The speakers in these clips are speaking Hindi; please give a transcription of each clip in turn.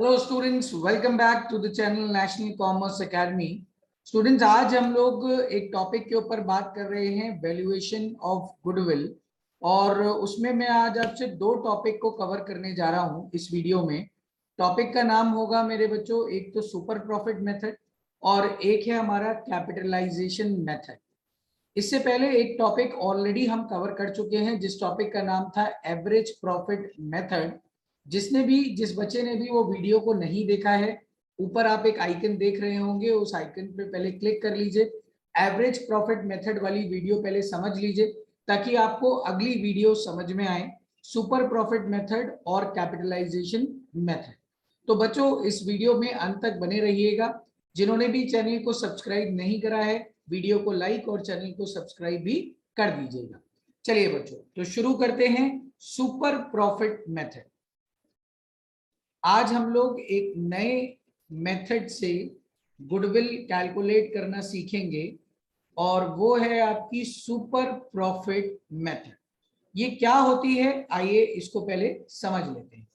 Hello students, welcome back to the channel National Commerce Academy. Students, आज हम लोग एक टॉपिक के ऊपर बात कर रहे हैं, वैल्यूएशन ऑफ गुडविल। और उसमें मैं आज आपसे दो टॉपिक को कवर करने जा रहा हूं इस वीडियो में। टॉपिक का नाम होगा मेरे बच्चों, एक तो सुपर प्रॉफिट मेथड और एक है हमारा कैपिटलाइजेशन मेथड। इससे पहले एक टॉपिक ऑलरेडी हम कवर कर चुके हैं, जिस टॉपिक का नाम था एवरेज प्रॉफिट मेथड। जिस बच्चे ने भी वो वीडियो को नहीं देखा है, ऊपर आप एक आइकन देख रहे होंगे, उस आइकन पे पहले क्लिक कर लीजिए। एवरेज प्रॉफिट मेथड वाली वीडियो पहले समझ लीजिए ताकि आपको अगली वीडियो समझ में आए, सुपर प्रॉफिट मेथड और कैपिटलाइजेशन मेथड। तो बच्चों, इस वीडियो में अंत तक बने रहिएगा। जिन्होंने भी चैनल को सब्सक्राइब नहीं करा है, वीडियो को लाइक और चैनल को सब्सक्राइब भी कर दीजिएगा। चलिए बच्चों, तो शुरू करते हैं सुपर प्रॉफिट मेथड। आज हम लोग एक नए मेथड से गुडविल कैलकुलेट करना सीखेंगे और वो है आपकी सुपर प्रॉफिट मेथड। ये क्या होती है, आइए इसको पहले समझ लेते हैं।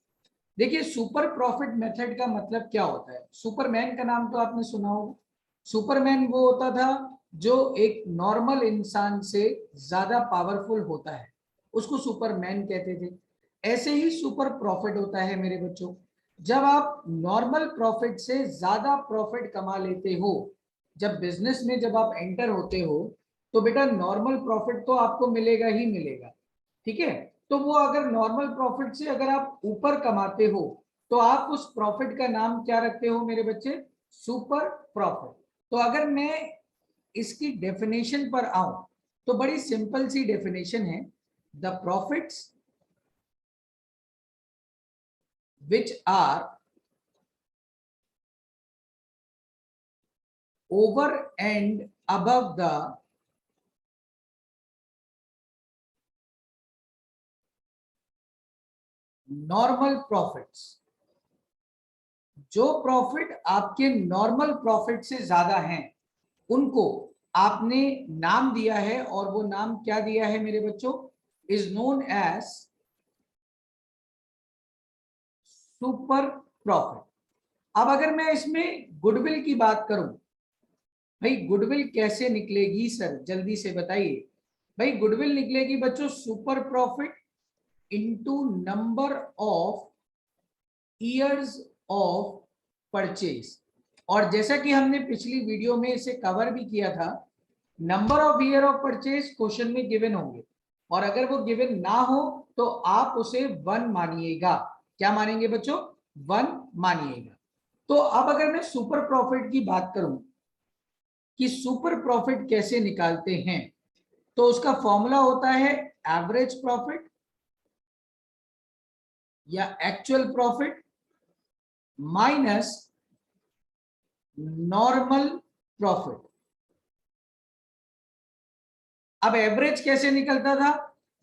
देखिए, सुपर प्रॉफिट मेथड का मतलब क्या होता है। सुपरमैन का नाम तो आपने सुना होगा। सुपरमैन वो होता था जो एक नॉर्मल इंसान से ज्यादा पावरफुल होता है, उसको सुपरमैन कहते थे। ऐसे ही सुपर प्रॉफिट होता है मेरे बच्चों, जब आप नॉर्मल प्रॉफिट से ज्यादा प्रॉफिट कमा लेते हो। जब बिजनेस में जब आप एंटर होते हो तो बेटा नॉर्मल प्रॉफिट तो आपको मिलेगा ही मिलेगा, ठीक है। तो वो अगर नॉर्मल प्रॉफिट से अगर आप ऊपर कमाते हो तो आप उस प्रॉफिट का नाम क्या रखते हो मेरे बच्चे, सुपर प्रॉफिट। तो अगर मैं इसकी डेफिनेशन पर आऊं तो बड़ी सिंपल सी डेफिनेशन है, the profits which are over and above the normal profits. जो प्रॉफिट आपके नॉर्मल प्रॉफिट से ज्यादा हैं उनको आपने नाम दिया है, और वो नाम क्या दिया है मेरे बच्चों, is known as super profit. अब अगर मैं इसमें गुडविल की बात करूं, भाई गुडविल कैसे निकलेगी सर, जल्दी से बताइए। भाई गुडविल निकलेगी बच्चों super profit into number of years of purchase. और जैसा कि हमने पिछली वीडियो में इसे कवर भी किया था, number of year of purchase question में गिवन होंगे, और अगर वो गिवन ना हो तो आप उसे 1 मानिएगा। क्या मानेंगे बच्चों, 1 मानिएगा। तो अब अगर मैं सुपर प्रॉफिट की बात करूं कि सुपर प्रॉफिट कैसे निकालते हैं, तो उसका फॉर्मूला होता है एवरेज प्रॉफिट या actual profit minus normal profit. अब एवरेज कैसे निकलता था,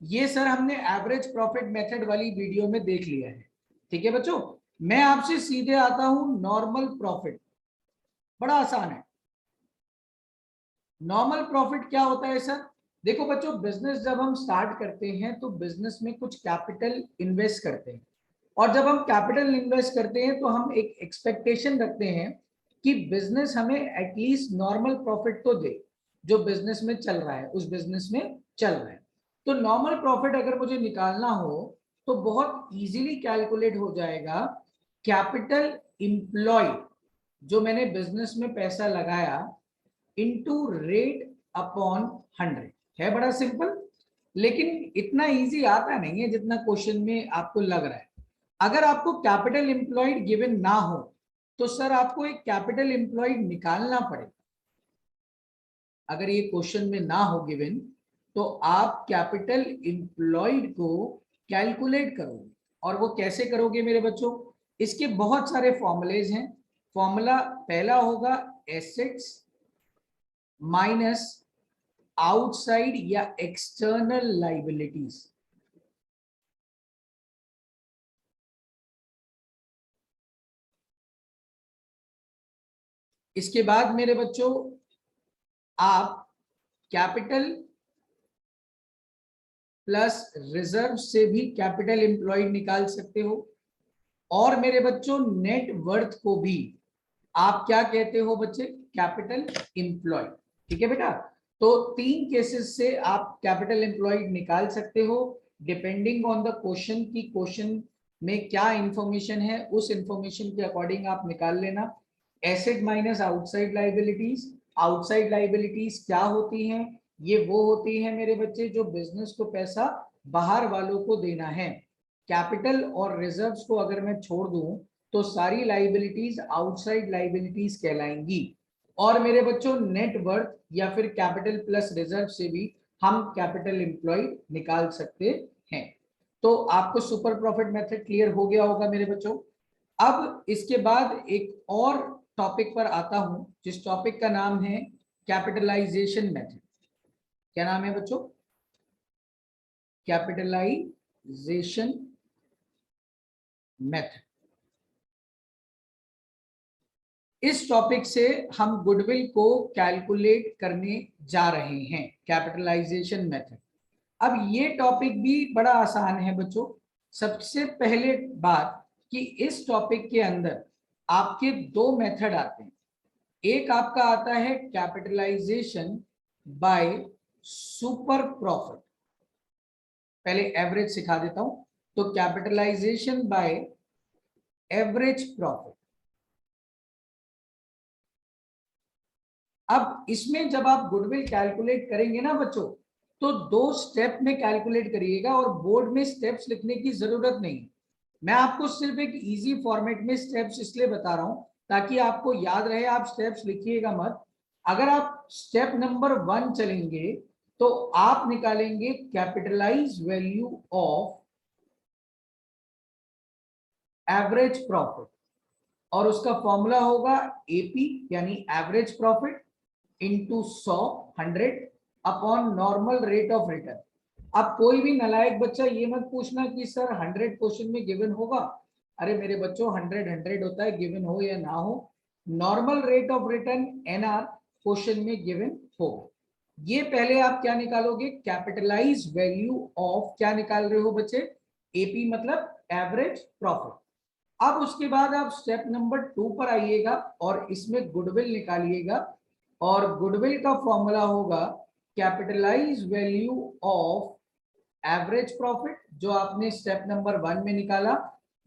ये सर हमने एवरेज प्रॉफिट मेथड वाली वीडियो में देख लिया है, ठीक है बच्चों। मैं आपसे सीधे आता हूं नॉर्मल प्रॉफिट, बड़ा आसान है। नॉर्मल प्रॉफिट क्या होता है सर, देखो बच्चों, बिजनेस जब हम स्टार्ट करते हैं तो बिजनेस में कुछ कैपिटल इन्वेस्ट करते हैं, और जब हम कैपिटल इन्वेस्ट करते हैं तो हम एक एक्सपेक्टेशन रखते हैं कि बिजनेस हमें एटलीस्ट नॉर्मल प्रॉफिट तो दे, जो बिजनेस में चल रहा है उस बिजनेस में चल रहा है। तो नॉर्मल प्रॉफिट अगर मुझे निकालना हो तो बहुत इजीली कैलकुलेट हो जाएगा। कैपिटल इंप्लॉयड, जो मैंने बिजनेस में पैसा लगाया, इनटू रेट अपॉन 100। है बड़ा सिंपल, लेकिन इतना इजी आता नहीं है जितना क्वेश्चन में आपको लग रहा है। अगर आपको कैपिटल एम्प्लॉयड गिवन ना हो तो सर आपको एक कैपिटल एम्प्लॉयड निकालना पड़ेगा। अगर ये क्वेश्चन में ना हो गिवन तो आप कैपिटल एम्प्लॉयड को कैलकुलेट करोगे, और वो कैसे करोगे मेरे बच्चों, इसके बहुत सारे फॉर्मूलेज हैं। फॉर्मूला पहला होगा एसेट्स माइनस आउटसाइड या एक्सटर्नल लाइबिलिटीज। इसके बाद मेरे बच्चों आप कैपिटल प्लस रिजर्व से भी कैपिटल एम्प्लॉयड निकाल सकते हो, और मेरे बच्चों नेट वर्थ को भी आप क्या कहते हो बच्चे, कैपिटल एम्प्लॉय। ठीक है बेटा, तो 3 केसेस से आप कैपिटल एम्प्लॉयड निकाल सकते हो डिपेंडिंग ऑन द क्वेश्चन की क्वेश्चन में क्या इंफॉर्मेशन है, उस इंफॉर्मेशन के अकॉर्डिंग आप निकाल लेना। Asset minus outside liabilities, outside liabilities क्या होती हैं, ये वो होती है मेरे बच्चे जो बिजनेस को पैसा बाहर वालों को देना है। कैपिटल और रिजर्व्स को अगर मैं छोड़ दूं तो सारी लाइबिलिटीज आउटसाइड लाइबिलिटीज कहलाएंगी। और मेरे बच्चों नेट वर्थ या फिर कैपिटल प्लस रिजर्व से भी हम कैपिटल एम्प्लॉयड निकाल सकते हैं। तो आपको सुपर प्रॉफिट मेथड क्लियर हो गया होगा मेरे बच्चों। अब इसके बाद एक और टॉपिक पर आता हूं जिस टॉपिक का नाम है कैपिटलाइजेशन मेथड। क्या नाम है बच्चों, कैपिटलाइजेशन मेथड। इस टॉपिक से हम गुडविल को कैलकुलेट करने जा रहे हैं, कैपिटलाइजेशन मेथड। अब ये टॉपिक भी बड़ा आसान है बच्चों। सबसे पहले बात कि इस टॉपिक के अंदर आपके 2 मेथड आते हैं। एक आपका आता है कैपिटलाइजेशन बाय सुपर प्रॉफिट। पहले एवरेज सिखा देता हूं, तो कैपिटलाइजेशन बाय एवरेज प्रॉफिट। अब इसमें जब आप गुडविल कैलकुलेट करेंगे ना बच्चों, तो 2 स्टेप में कैलकुलेट करिएगा और बोर्ड में स्टेप्स लिखने की जरूरत नहीं। मैं आपको सिर्फ एक इजी फॉर्मेट में स्टेप्स इसलिए बता रहा हूं ताकि आपको याद रहे, आप स्टेप्स लिखिएगा मत। अगर आप स्टेप नंबर 1 चलेंगे तो आप निकालेंगे capitalise value of average profit और उसका फॉर्मूला होगा एपी यानी average profit into 100 upon normal rate of return. अब कोई भी नालायक बच्चा ये मत पूछना कि सर 100 क्वेश्चन में गिवन होगा। अरे मेरे बच्चों 100 होता है, गिवन हो या ना हो। Normal rate of return NR question में गिवन हो। ये पहले आप क्या निकालोगे, कैपिटलाइज वैल्यू ऑफ, क्या निकाल रहे हो बच्चे, एपी मतलब एवरेज प्रॉफिट। अब उसके बाद आप स्टेप नंबर 2 पर आइएगा और इसमें गुडविल निकालिएगा और गुडविल का फॉर्मूला होगा capitalise value of average profit जो आपने स्टेप नंबर 1 में निकाला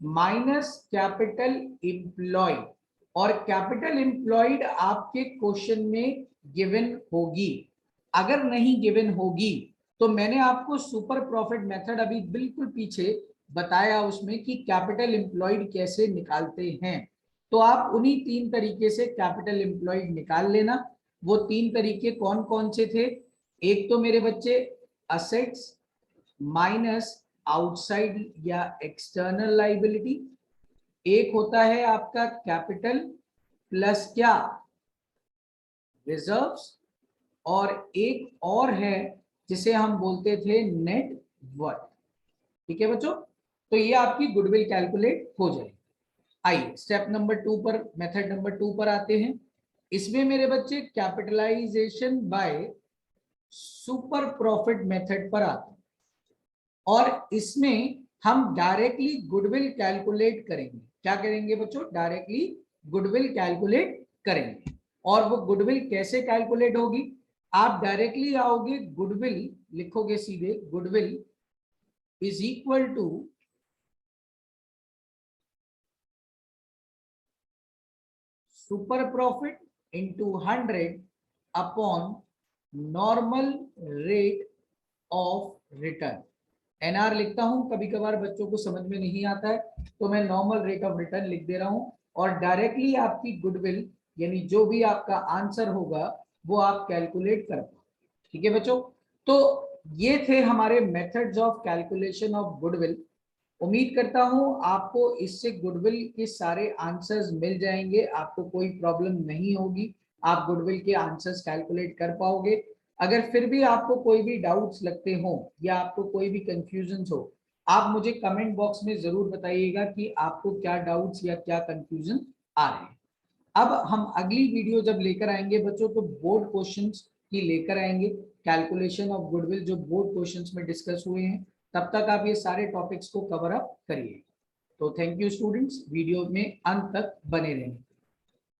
माइनस कैपिटल एम्प्लॉयड। और कैपिटल एम्प्लॉयड आपके क्वेश्चन में गिवन होगी। अगर नहीं गिवन होगी तो मैंने आपको सुपर प्रॉफिट मेथड अभी बिल्कुल पीछे बताया उसमें कि कैपिटल एम्प्लॉयड कैसे निकालते हैं। तो आप उन्हीं 3 तरीके से कैपिटल एम्प्लॉयड निकाल लेना। वो 3 तरीके कौन कौन से थे, एक तो मेरे बच्चे असेट्स माइनस आउटसाइड या एक्सटर्नल लाइबिलिटी, एक होता है आपका कैपिटल प्लस क्या, रिजर्व्स, और एक और है जिसे हम बोलते थे नेट वर्थ। ठीक है बच्चों, तो ये आपकी गुडविल कैलकुलेट हो जाएगी। आइए स्टेप नंबर 2 पर, मेथड नंबर 2 पर आते हैं। इसमें मेरे बच्चे capitalisation by super profit method पर आते हैं और इसमें हम डायरेक्टली गुडविल कैलकुलेट करेंगे। क्या करेंगे बच्चों, डायरेक्टली गुडविल कैलकुलेट करेंगे। और वो गुडविल कैसे कैलकुलेट होगी, आप डायरेक्टली आओगे, गुडविल लिखोगे सीधे, goodwill is equal to super profit into 100 upon normal rate of return. NR लिखता हूं, कभी कभार बच्चों को समझ में नहीं आता है तो मैं नॉर्मल रेट ऑफ रिटर्न लिख दे रहा हूं और डायरेक्टली आपकी गुडविल यानी जो भी आपका आंसर होगा वो आप कैलकुलेट कर पाओ। ठीक है बच्चों, तो ये थे हमारे methods of calculation of goodwill. उम्मीद करता हूं आपको इससे गुडविल के सारे आंसर्स मिल जाएंगे, आपको कोई प्रॉब्लम नहीं होगी, आप गुडविल के आंसर्स कैलकुलेट कर पाओगे। अगर फिर भी आपको कोई भी डाउट्स लगते हो या आपको कोई भी कंफ्यूजन हो, आप मुझे कमेंट बॉक्स में जरूर बताइएगा कि आपको क्या डाउट्स या क्या कंफ्यूजन आ रहे हैं। अब हम अगली वीडियो जब लेकर आएंगे बच्चों तो बोर्ड क्वेश्चंस की लेकर आएंगे, कैलकुलेशन ऑफ गुडविल जो बोर्ड क्वेश्चंस में डिस्कस हुए हैं। तब तक आप ये सारे टॉपिक्स को कवर अप करिए। तो थैंक यू स्टूडेंट्स, वीडियो में अंत तक बने रहें।